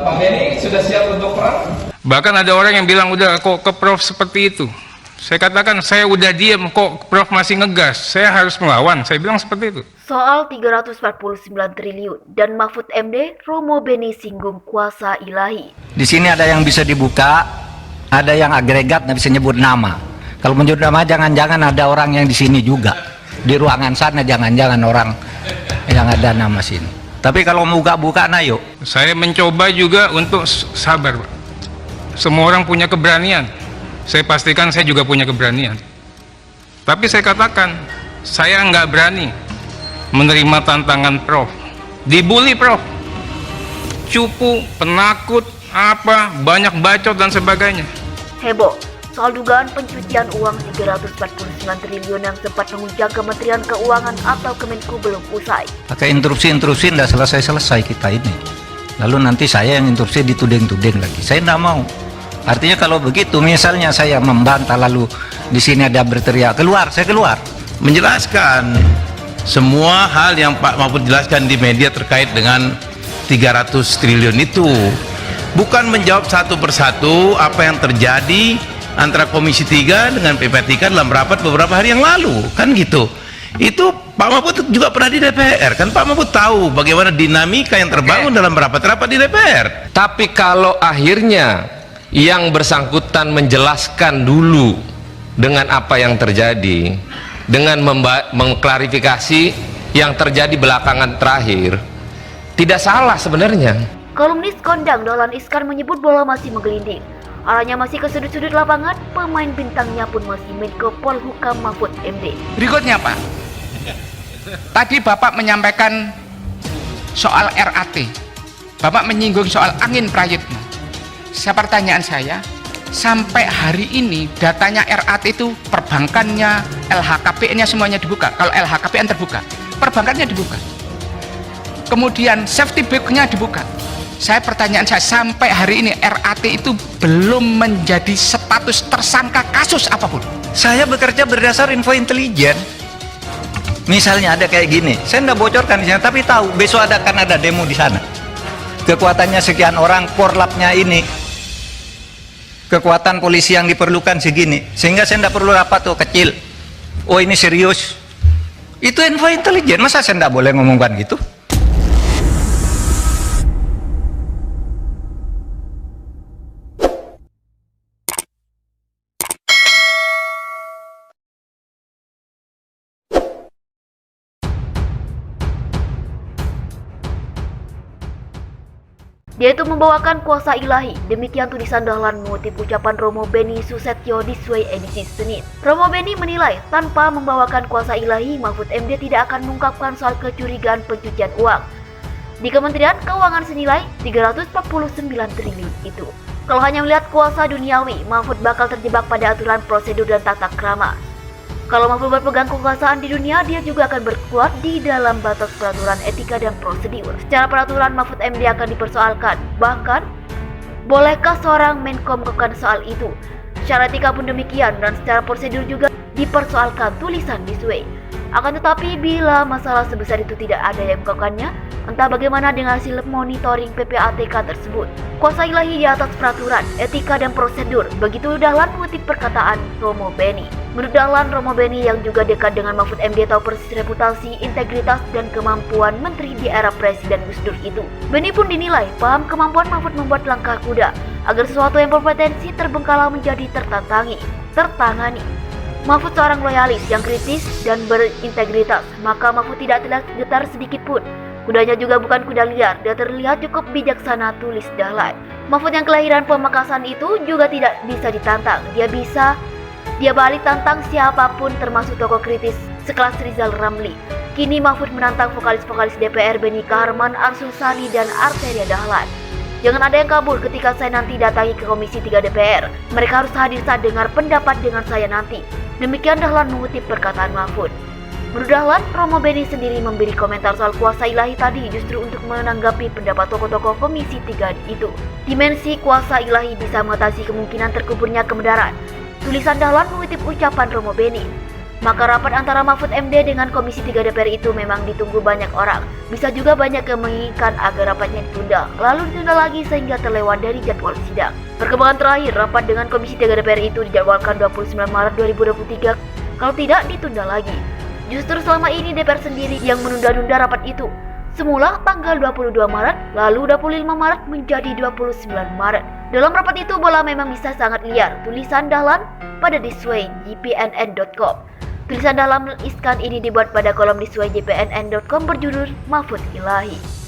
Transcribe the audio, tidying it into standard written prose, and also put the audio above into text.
Pak Beni sudah siap untuk perang? Bahkan ada orang yang bilang, udah kok ke Prof seperti itu. Saya katakan, saya udah diem, kok Prof masih ngegas, saya harus melawan. Saya bilang seperti itu. Soal 349 triliun dan Mahfud MD, Romo Beni singgung kuasa ilahi. Di sini ada yang bisa dibuka, ada yang agregat, nggak bisa nyebut nama. Kalau menyebut nama, jangan-jangan ada orang yang di sini juga. Di ruangan sana, jangan-jangan orang yang ada nama sini. Tapi kalau mau buka-buka, nah yuk. Saya mencoba juga untuk sabar, Pak. Semua orang punya keberanian. Saya pastikan saya juga punya keberanian. Tapi saya katakan, saya nggak berani menerima tantangan Prof. Dibully Prof. Cupu, penakut, banyak bacot dan sebagainya. Heboh soal dugaan pencucian uang 349 triliun yang sempat menguncang Kementerian Keuangan atau Kemenku belum usai. Pakai interupsi nggak selesai-selesai kita ini. Lalu nanti saya yang interupsi dituding-tuding lagi. Saya nggak mau. Artinya kalau begitu, misalnya saya membantah lalu di sini ada berteriak, keluar, saya keluar. Menjelaskan semua hal yang Pak Mahfud jelaskan di media terkait dengan 300 triliun itu. Bukan menjawab satu persatu apa yang terjadi antara Komisi 3 dengan PPATK dalam rapat beberapa hari yang lalu, kan gitu. Itu Pak Mahfud juga pernah di DPR, kan Pak Mahfud tahu bagaimana dinamika yang terbangun dalam rapat-rapat di DPR. Tapi kalau akhirnya yang bersangkutan menjelaskan dulu dengan apa yang terjadi, dengan mengklarifikasi yang terjadi belakangan terakhir, tidak salah sebenarnya. Kolumnis kondang Dahlan Iskan menyebut bola masih menggelinding. Arahnya masih ke sudut-sudut lapangan, pemain bintangnya pun masih Menko Polhukam Mahfud MD. Berikutnya Pak, tadi Bapak menyampaikan soal RAT, Bapak menyinggung soal angin Prayitno. Pertanyaan saya, sampai hari ini datanya RAT itu perbankannya, LHKPN-nya semuanya dibuka. Kalau LHKPN terbuka, perbankannya dibuka. Kemudian safety bag-nya dibuka. Pertanyaan saya, sampai hari ini RAT itu belum menjadi status tersangka kasus apapun. Saya bekerja berdasar info intelijen. Misalnya ada kayak gini, saya nggak bocorkan di sana, tapi tahu besok akan ada demo di sana. Kekuatannya sekian orang, korlapnya ini, kekuatan polisi yang diperlukan segini, sehingga saya nggak perlu rapat tuh kecil. Oh ini serius. Itu info intelijen, masa saya nggak boleh ngomongkan gitu? Dia itu membawakan kuasa ilahi. Demikian tulisan Dahlan mengutip ucapan Romo Beni Susetyo di Sway edisi Senin. Romo Beni menilai tanpa membawakan kuasa ilahi, Mahfud MD tidak akan mengungkapkan soal kecurigaan pencucian uang di Kementerian Keuangan senilai 349 triliun itu. Kalau hanya melihat kuasa duniawi, Mahfud bakal terjebak pada aturan prosedur dan tata krama. Kalau Mahfud berpegang kekuasaan di dunia, dia juga akan berkuat di dalam batas peraturan etika dan prosedur. Secara peraturan, Mahfud MD akan dipersoalkan. Bahkan, bolehkah seorang Menkom melakukan soal itu? Secara etika pun demikian, dan secara prosedur juga dipersoalkan, tulisan di Sway. Akan tetapi, bila masalah sebesar itu tidak ada yang melakukannya, entah bagaimana dengan hasil monitoring PPATK tersebut. Kuasa ilahi di atas peraturan, etika dan prosedur. Begitu Dahlan mengutip perkataan Romo Beni. Menurut Dahlan, Romo Beni yang juga dekat dengan Mahfud MD tahu persis reputasi, integritas, dan kemampuan menteri di era Presiden Gus Dur itu. Beni pun dinilai paham kemampuan Mahfud membuat langkah kuda agar sesuatu yang berpotensi terbengkalai menjadi tertangani. Mahfud seorang loyalis yang kritis dan berintegritas, maka Mahfud tidak terlihat getar sedikit pun. Kudanya juga bukan kuda liar, dia terlihat cukup bijaksana, tulis Dahlan. Mahfud yang kelahiran Pamekasan itu juga tidak bisa ditantang. Dia balik tantang siapapun termasuk tokoh kritis sekelas Rizal Ramli. Kini Mahfud menantang vokalis-vokalis DPR Beni Kaharman, Arsul Sani, dan Arteria Dahlan. Jangan ada yang kabur ketika saya nanti datangi ke Komisi 3 DPR. Mereka harus hadir saat dengar pendapat dengan saya nanti. Demikian Dahlan mengutip perkataan Mahfud. Menurut Dahlan, Romo Beni sendiri memberi komentar soal kuasa ilahi tadi justru untuk menanggapi pendapat tokoh-tokoh Komisi 3 itu. Dimensi kuasa ilahi bisa mengatasi kemungkinan terkuburnya kebenaran. Tulisan Dahlan mengutip ucapan Romo Beni. Maka rapat antara Mahfud MD dengan Komisi 3 DPR itu memang ditunggu banyak orang. Bisa juga banyak yang menginginkan agar rapatnya ditunda, lalu ditunda lagi sehingga terlewat dari jadwal sidang. Perkembangan terakhir, rapat dengan Komisi 3 DPR itu dijadwalkan 29 Maret 2023, kalau tidak ditunda lagi. Justru selama ini DPR sendiri yang menunda-nunda rapat itu. Semula tanggal 22 Maret, lalu 25 Maret menjadi 29 Maret. Dalam rapat itu bola memang bisa sangat liar, tulisan Dahlan pada disway.jpnn.com. Tulisan Dahlan iskan ini dibuat pada kolom disway.jpnn.com berjudul Mahfud Ilahi.